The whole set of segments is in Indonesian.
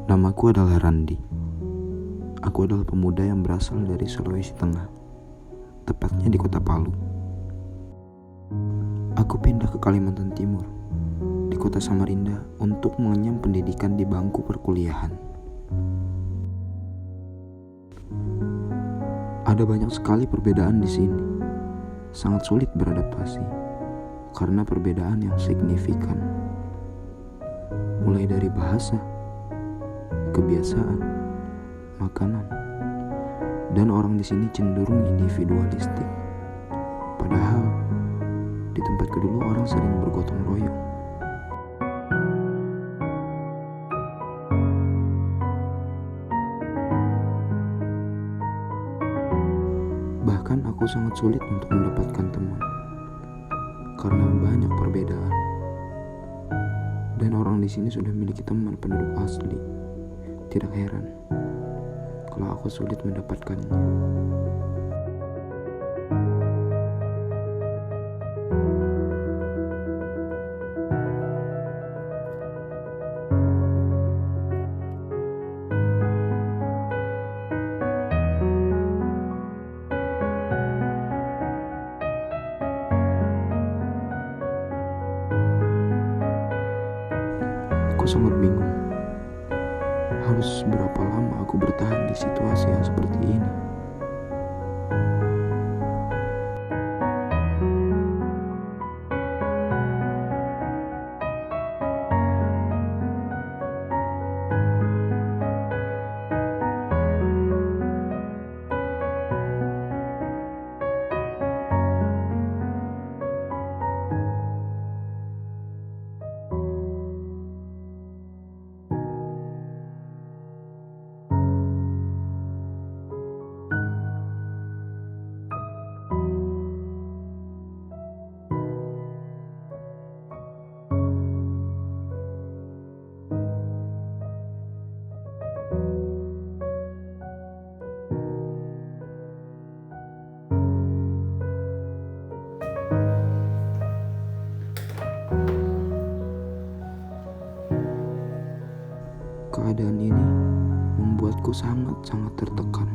Namaku adalah Randi. Aku adalah pemuda yang berasal dari Sulawesi Tengah, tepatnya di kota Palu. Aku pindah ke Kalimantan Timur, di kota Samarinda, untuk mengenyam pendidikan di bangku perkuliahan. Ada banyak sekali perbedaan di sini. Sangat sulit beradaptasi, karena perbedaan yang signifikan. Mulai dari bahasa, kebiasaan, makanan, dan orang di sini cenderung individualistik. Padahal di tempatku dulu orang sering bergotong royong. Bahkan aku sangat sulit untuk mendapatkan teman karena banyak perbedaan. Dan orang di sini sudah memiliki teman penduduk asli. Tidak heran kalau aku sulit mendapatkannya. Aku sangat bingung. Harus berapa lama aku bertahan di situasi yang seperti ini? Keadaan ini membuatku sangat-sangat tertekan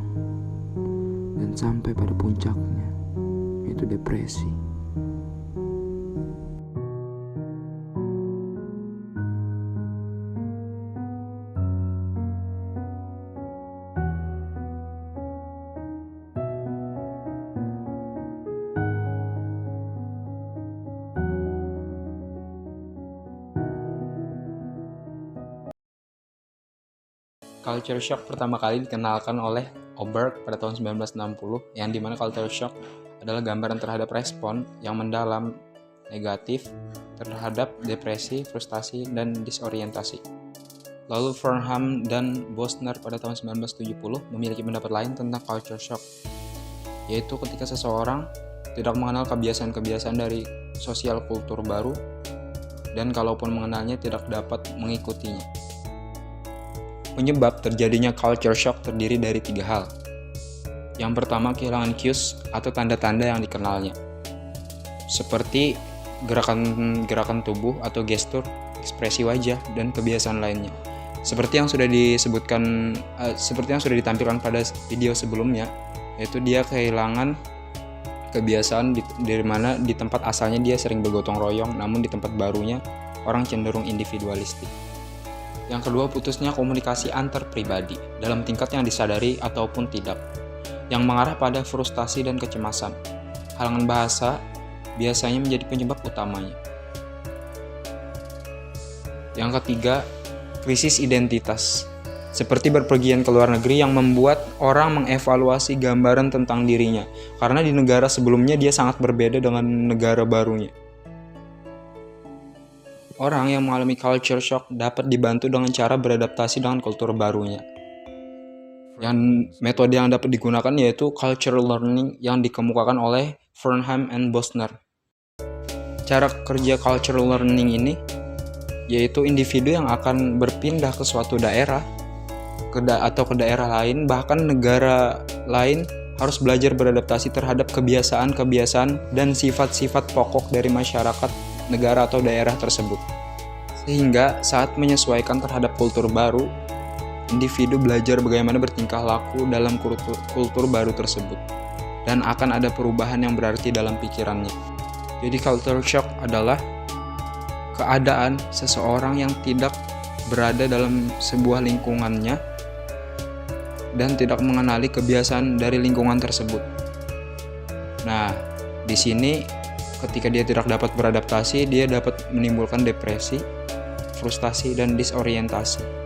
dan sampai pada puncaknya, yaitu depresi. Culture shock pertama kali dikenalkan oleh Oberg pada tahun 1960, yang dimana culture shock adalah gambaran terhadap respon yang mendalam negatif terhadap depresi, frustasi, dan disorientasi. Lalu Fernham dan Bosner pada tahun 1970 memiliki pendapat lain tentang culture shock, yaitu ketika seseorang tidak mengenal kebiasaan-kebiasaan dari sosial kultur baru, dan kalaupun mengenalnya tidak dapat mengikutinya. Penyebab terjadinya culture shock terdiri dari 3 hal. Yang pertama, kehilangan cues atau tanda-tanda yang dikenalnya, seperti gerakan tubuh atau gestur, ekspresi wajah, dan kebiasaan lainnya. Seperti yang sudah ditampilkan pada video sebelumnya, yaitu dia kehilangan kebiasaan dari mana di tempat asalnya dia sering bergotong royong, namun di tempat barunya orang cenderung individualistik. Yang kedua, putusnya komunikasi antar pribadi dalam tingkat yang disadari ataupun tidak, yang mengarah pada frustasi dan kecemasan. Halangan bahasa biasanya menjadi penyebab utamanya. Yang ketiga, krisis identitas, seperti berpergian ke luar negeri yang membuat orang mengevaluasi gambaran tentang dirinya, karena di negara sebelumnya dia sangat berbeda dengan negara barunya. Orang yang mengalami culture shock dapat dibantu dengan cara beradaptasi dengan kultur barunya. Metode yang dapat digunakan yaitu cultural learning yang dikemukakan oleh Fernham and Bosner. Cara kerja cultural learning ini yaitu individu yang akan berpindah ke suatu daerah atau ke daerah lain, bahkan negara lain, harus belajar beradaptasi terhadap kebiasaan-kebiasaan dan sifat-sifat pokok dari masyarakat, negara atau daerah tersebut. Sehingga saat menyesuaikan terhadap kultur baru, individu belajar bagaimana bertingkah laku dalam kultur baru tersebut, dan akan ada perubahan yang berarti dalam pikirannya. Jadi culture shock adalah keadaan seseorang yang tidak berada dalam sebuah lingkungannya dan tidak mengenali kebiasaan dari lingkungan tersebut. Nah, di sini ketika dia tidak dapat beradaptasi, dia dapat menimbulkan depresi, frustasi, dan disorientasi.